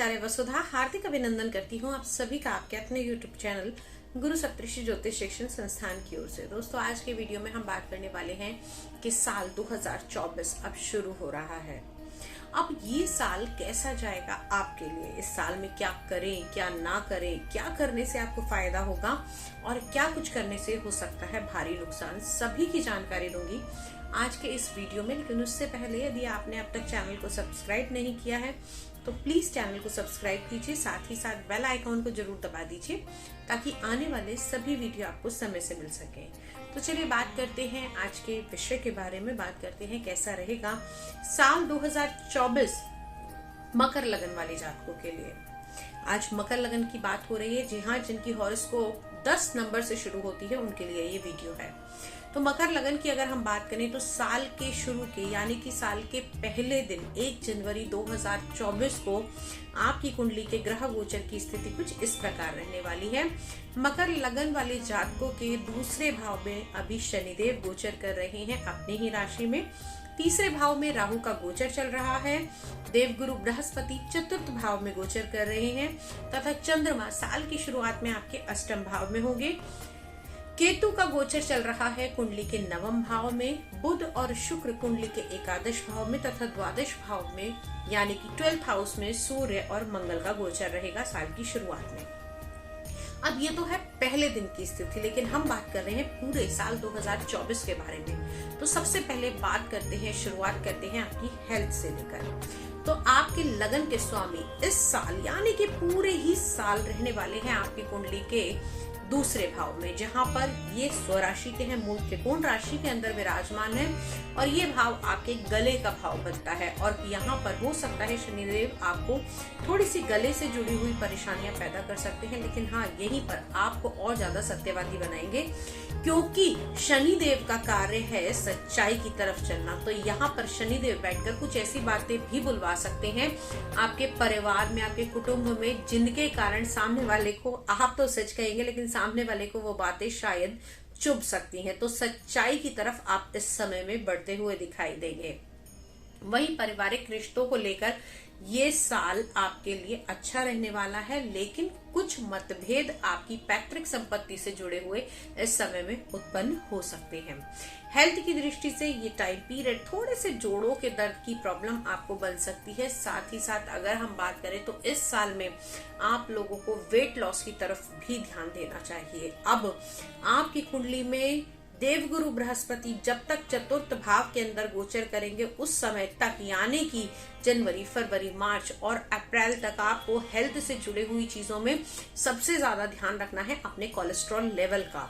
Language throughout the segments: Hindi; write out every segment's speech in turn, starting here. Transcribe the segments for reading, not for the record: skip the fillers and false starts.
आचार्य वसुधा हार्दिक अभिनंदन करती हूँ आप सभी का आपके अपने YouTube चैनल गुरु सप्तऋषि ज्योतिष शिक्षण संस्थान की ओर से। दोस्तों, आज के वीडियो में हम बात करने वाले हैं कि साल 2024 अब शुरू हो रहा है। अब ये साल कैसा जाएगा आपके लिए, इस साल में क्या करें क्या ना करें, क्या करने से आपको फायदा होगा और क्या कुछ करने से हो सकता है भारी नुकसान, सभी की जानकारी दूंगी आज के इस वीडियो में। लेकिन उससे पहले यदि आपने अब तक चैनल को सब्सक्राइब नहीं किया है तो प्लीज चैनल को सब्सक्राइब कीजिए, साथ ही साथ बेल आइकॉन को जरूर दबा दीजिए ताकि आने वाले सभी वीडियो आपको समय से मिल सके। तो चलिए बात करते हैं आज के विषय के बारे में, बात करते हैं कैसा रहेगा साल 2024 मकर लगन वाले जातकों के लिए। आज मकर लगन की बात हो रही है। जी हाँ, जिनकी हॉरोस्कोप 10 नंबर से शुरू होती है उनके लिए ये वीडियो है। तो मकर लगन की अगर हम बात करें तो साल के शुरू के यानी कि साल के पहले दिन 1 जनवरी 2024 को आपकी कुंडली के ग्रह गोचर की स्थिति कुछ इस प्रकार रहने वाली है। मकर लगन वाले जातकों के दूसरे भाव में अभी शनिदेव गोचर कर रहे हैं अपने ही राशि में। तीसरे भाव में राहु का गोचर चल रहा है। देवगुरु बृहस्पति चतुर्थ भाव में गोचर कर रहे हैं तथा चंद्रमा साल की शुरुआत में आपके अष्टम भाव में होंगे। केतु का गोचर चल रहा है कुंडली के नवम भाव में। बुध और शुक्र कुंडली के एकादश भाव में तथा द्वादश भाव में यानी कि 12th हाउस में सूर्य और मंगल का गोचर रहेगा साल की शुरुआत में। अब ये तो है पहले दिन की स्थिति, लेकिन हम बात कर रहे हैं पूरे साल 2024 के बारे में। तो सबसे पहले बात करते हैं, शुरुआत करते हैं आपकी हेल्थ से लेकर। तो आपके लगन के स्वामी इस साल यानी कि पूरे ही साल रहने वाले हैं आपकी कुंडली के दूसरे भाव में, जहां पर ये स्वराशि के हैं, मूल त्रिकोण राशि के अंदर विराजमान है और ये भाव आपके गले का भाव बनता है। और यहाँ पर हो सकता है शनिदेव आपको थोड़ी सी गले से जुड़ी हुई परेशानियां पैदा कर सकते हैं, लेकिन हाँ यहीं पर आपको और ज्यादा सत्यवादी बनाएंगे क्योंकि शनिदेव का कार्य है सच्चाई की तरफ चलना। तो यहाँ पर शनिदेव बैठकर कुछ ऐसी बातें भी बुलवा सकते हैं आपके परिवार में, आपके कुटुंब में, जिनके कारण सामने वाले को, आप तो सच कहेंगे लेकिन सामने वाले को वो बातें शायद चुभ सकती हैं। तो सच्चाई की तरफ आप इस समय में बढ़ते हुए दिखाई देंगे। वहीं पारिवारिक रिश्तों को लेकर ये साल आपके लिए अच्छा रहने वाला है, लेकिन कुछ मतभेद आपकी पैतृक संपत्ति से जुड़े हुए इस समय में उत्पन्न हो सकते हैं। हेल्थ की दृष्टि से ये टाइम पीरियड थोड़े से जोड़ों के दर्द की प्रॉब्लम आपको बन सकती है। साथ ही साथ अगर हम बात करें तो इस साल में आप लोगों को वेट लॉस की तरफ भी ध्यान देना चाहिए। अब आपकी कुंडली में देवगुरु बृहस्पति जब तक चतुर्थ भाव के अंदर गोचर करेंगे उस समय तक यानी कि जनवरी, फरवरी, मार्च और अप्रैल तक आपको हेल्थ से जुड़े हुई चीजों में सबसे ज्यादा ध्यान रखना है अपने कोलेस्ट्रॉल लेवल का।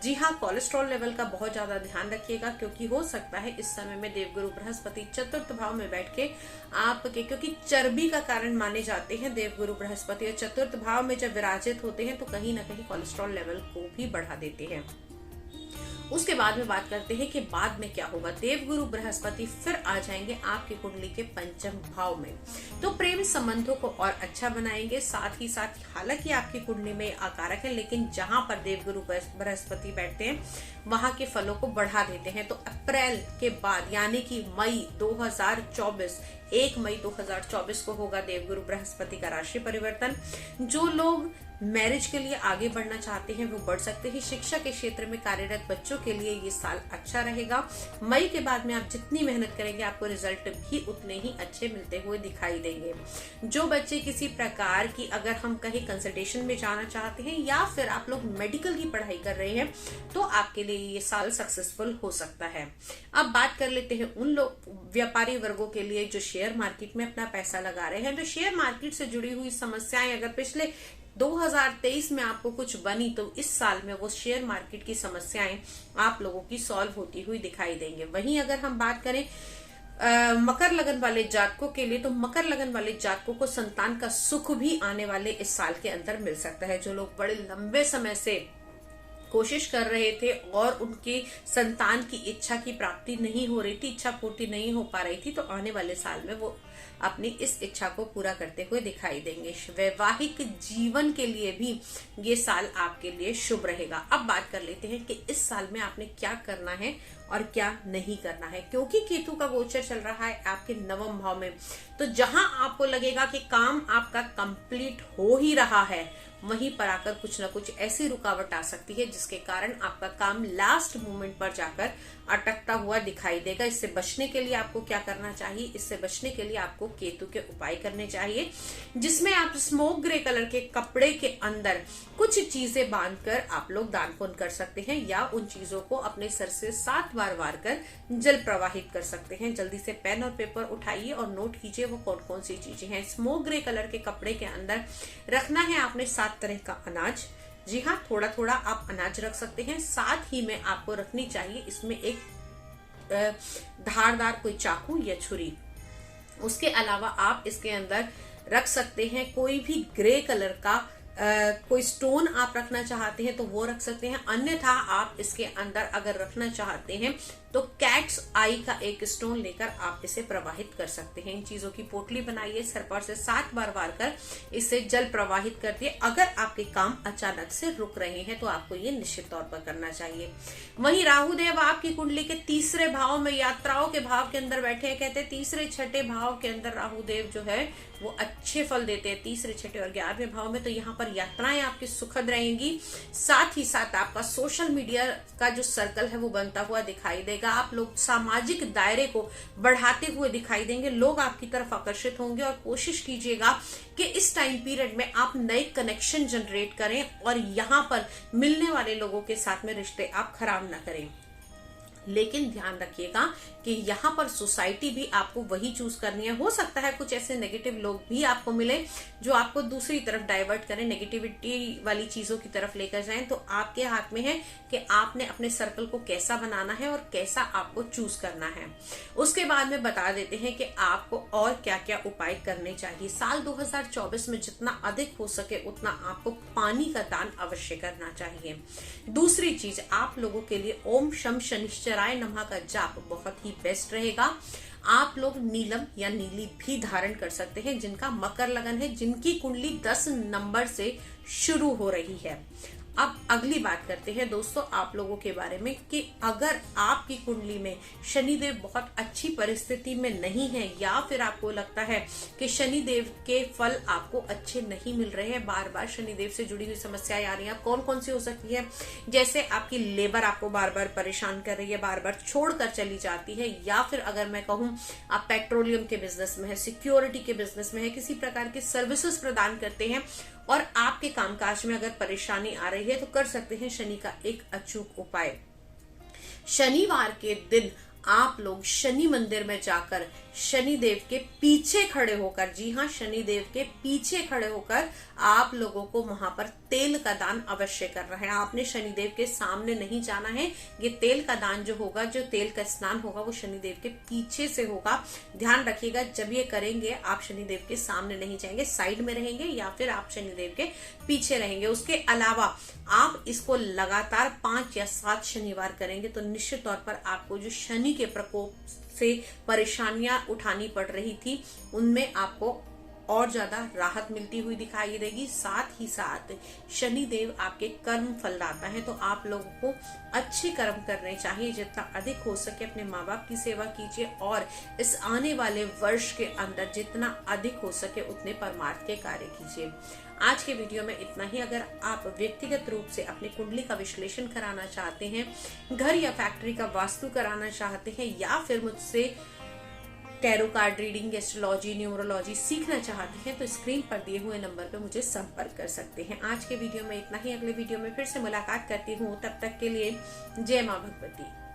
जी हाँ, कोलेस्ट्रॉल लेवल का बहुत ज्यादा ध्यान रखिएगा क्योंकि हो सकता है इस समय में देवगुरु बृहस्पति चतुर्थ भाव में बैठ के आपके, क्योंकि चर्बी का कारण माने जाते हैं देवगुरु बृहस्पति, और चतुर्थ भाव में जब विराजित होते हैं तो कहीं ना कहीं कोलेस्ट्रॉल लेवल को भी बढ़ा देते हैं। उसके बाद में बात करते हैं कि बाद में क्या होगा। देवगुरु बृहस्पति फिर आ जाएंगे आपकी कुंडली के पंचम भाव में, तो प्रेम संबंधों को और अच्छा बनाएंगे। साथ ही साथ हालांकि आपकी कुंडली में आकारक है, लेकिन जहां पर देवगुरु बृहस्पति बैठते हैं वहां के फलों को बढ़ा देते हैं। तो अप्रैल के बाद यानी कि मई 2024, 1 मई 2024 को होगा देवगुरु बृहस्पति का राशि परिवर्तन। जो लोग मैरिज के लिए आगे बढ़ना चाहते हैं वो बढ़ सकते हैं। शिक्षा के क्षेत्र में कार्यरत बच्चों के लिए ये साल अच्छा रहेगा। मई के बाद में आप जितनी मेहनत करेंगे आपको रिजल्ट भी उतने ही अच्छे मिलते हुए दिखाई देंगे। जो बच्चे किसी प्रकार की, अगर हम कहीं कंसल्टेशन में जाना चाहते हैं या फिर आप लोग मेडिकल की पढ़ाई कर रहे हैं तो आपके लिए ये साल सक्सेसफुल हो सकता है। अब बात कर लेते हैं उन लोग व्यापारी वर्गों के लिए जो शेयर मार्केट में अपना पैसा लगा रहे हैं। तो शेयर मार्केट से जुड़ी हुई समस्याएं अगर पिछले 2023 में आपको कुछ बनी तो इस साल में वो शेयर मार्केट की समस्याएं आप लोगों की सॉल्व होती हुई दिखाई देंगे। वहीं अगर हम बात करें मकर लगन वाले जातकों के लिए, तो मकर लगन वाले जातकों को संतान का सुख भी आने वाले इस साल के अंदर मिल सकता है। जो लोग बड़े लंबे समय से कोशिश कर रहे थे और उनकी संतान की इच्छा की प्राप्ति नहीं हो रही थी, इच्छा पूर्ति नहीं हो पा रही थी, तो आने वाले साल में वो अपनी इस इच्छा को पूरा करते हुए दिखाई देंगे। वैवाहिक जीवन के लिए भी ये साल आपके लिए शुभ रहेगा। अब बात कर लेते हैं कि इस साल में आपने क्या करना है और क्या नहीं करना है, क्योंकि केतु का गोचर चल रहा है आपके नवम भाव में। तो जहां आपको लगेगा कि काम आपका कंप्लीट हो ही रहा है, वहीं पर आकर कुछ ना कुछ ऐसी रुकावट आ सकती है जिसके कारण आपका काम लास्ट मोमेंट पर जाकर अटकता हुआ दिखाई देगा। इससे बचने के लिए आपको क्या करना चाहिए? इससे बचने के लिए आपको केतु के उपाय करने चाहिए, जिसमें आप स्मोक ग्रे कलर के कपड़े के अंदर कुछ चीजें बांधकर आप लोग दान पुण्य कर सकते हैं, या उन चीजों को अपने सर से 7 बार वार कर जल प्रवाहित कर सकते हैं। जल्दी से पेन और पेपर उठाइए और नोट कीजिए वो कौन कौन सी चीजें हैं। स्मोक ग्रे कलर के कपड़े के अंदर रखना है आपने 7 तरह का अनाज। जी हाँ, थोड़ा थोड़ा आप अनाज रख सकते हैं। साथ ही में आपको रखनी चाहिए इसमें एक धारदार कोई चाकू या छुरी। उसके अलावा आप इसके अंदर रख सकते हैं कोई भी ग्रे कलर का कोई स्टोन आप रखना चाहते हैं तो वो रख सकते हैं। अन्यथा आप इसके अंदर अगर रखना चाहते हैं तो कैट्स आई का एक स्टोन लेकर आप इसे प्रवाहित कर सकते हैं। इन चीजों की पोटली बनाइए, सर पर से 7 बार वार कर इसे जल प्रवाहित कर दिए। अगर आपके काम अचानक से रुक रहे हैं तो आपको ये निश्चित तौर पर करना चाहिए। वहीं राहु देव आपकी कुंडली के 3रे भाव में यात्राओं के भाव के अंदर बैठे हैं। कहते हैं 3रे 6ठे भाव के अंदर राहु देव जो है वो अच्छे फल देते हैं, 3रे 6ठे और 11वें भाव में। तो यहाँ पर यात्राएं आपकी सुखद रहेंगी। साथ ही साथ आपका सोशल मीडिया का जो सर्कल है वो बनता हुआ दिखाई देगा। आप लोग सामाजिक दायरे को बढ़ाते हुए दिखाई देंगे। लोग आपकी तरफ आकर्षित होंगे और कोशिश कीजिएगा कि इस टाइम पीरियड में आप नए कनेक्शन जनरेट करें और यहाँ पर मिलने वाले लोगों के साथ में रिश्ते आप खराब ना करें। लेकिन ध्यान रखिएगा कि यहाँ पर सोसाइटी भी आपको वही चूज करनी है। हो सकता है कुछ ऐसे नेगेटिव लोग भी आपको मिले जो आपको दूसरी तरफ डाइवर्ट करें, नेगेटिविटी वाली चीजों की तरफ लेकर जाएं। तो आपके हाथ में है कि आपने अपने सर्कल को कैसा बनाना है और कैसा आपको चूज करना है। उसके बाद में बता देते हैं कि आपको और क्या क्या उपाय करने चाहिए। साल 2024 में जितना अधिक हो सके उतना आपको पानी का दान अवश्य करना चाहिए। दूसरी चीज, आप लोगों के लिए ओम शम शनिश्चराय नमः का जाप बहुत ही बेस्ट रहेगा। आप लोग नीलम या नीली भी धारण कर सकते हैं जिनका मकर लगन है, जिनकी कुंडली 10 नंबर से शुरू हो रही है। अब अगली बात करते हैं दोस्तों आप लोगों के बारे में कि अगर आपकी कुंडली में शनिदेव बहुत अच्छी परिस्थिति में नहीं है, या फिर आपको लगता है कि शनिदेव के फल आपको अच्छे नहीं मिल रहे हैं, बार बार शनिदेव से जुड़ी हुई समस्याएं आ रही हैं। कौन कौन सी हो सकती है? जैसे आपकी लेबर आपको बार बार परेशान कर रही है, बार बार छोड़कर चली जाती है, या फिर अगर मैं कहूं आप पेट्रोलियम के बिजनेस में है, सिक्योरिटी के बिजनेस में है, किसी प्रकार की सर्विसेज प्रदान करते हैं और आपके कामकाज में अगर परेशानी आ रही है तो कर सकते हैं शनि का एक अचूक उपाय। शनिवार के दिन आप लोग शनि मंदिर में जाकर शनिदेव के पीछे खड़े होकर, जी हाँ, शनिदेव के पीछे खड़े होकर आप लोगों को वहां पर तेल का दान अवश्य करना है। आपने शनिदेव के सामने नहीं जाना है। ये तेल का दान जो होगा, जो तेल का स्नान होगा, वो शनिदेव के पीछे से होगा। ध्यान रखिएगा, जब ये करेंगे आप शनिदेव के सामने नहीं जाएंगे, साइड में रहेंगे या फिर आप शनिदेव के पीछे रहेंगे। उसके अलावा आप इसको लगातार 5 या 7 शनिवार करेंगे तो निश्चित तौर पर आपको जो शनि के प्रकोप से परेशानियां उठानी पड़ रही थी उनमें आपको और ज्यादा राहत मिलती हुई दिखाई देगी। साथ ही साथ शनिदेव आपके कर्म फलदाता है, तो आप लोगों को अच्छे कर्म करने चाहिए। जितना अधिक हो सके अपने माँ बाप की सेवा कीजिए और इस आने वाले वर्ष के अंदर जितना अधिक हो सके उतने परमार्थ के कार्य कीजिए। आज के वीडियो में इतना ही। अगर आप व्यक्तिगत रूप से अपनी कुंडली का विश्लेषण कराना चाहते हैं, घर या फैक्ट्री का वास्तु कराना चाहते हैं, या फिर मुझसे tarot card reading, astrology, numerology सीखना चाहते हैं तो स्क्रीन पर दिए हुए नंबर पर मुझे संपर्क कर सकते हैं। आज के वीडियो में इतना ही। अगले वीडियो में फिर से मुलाकात करती हूँ। तब तक के लिए जय माँ भगवती।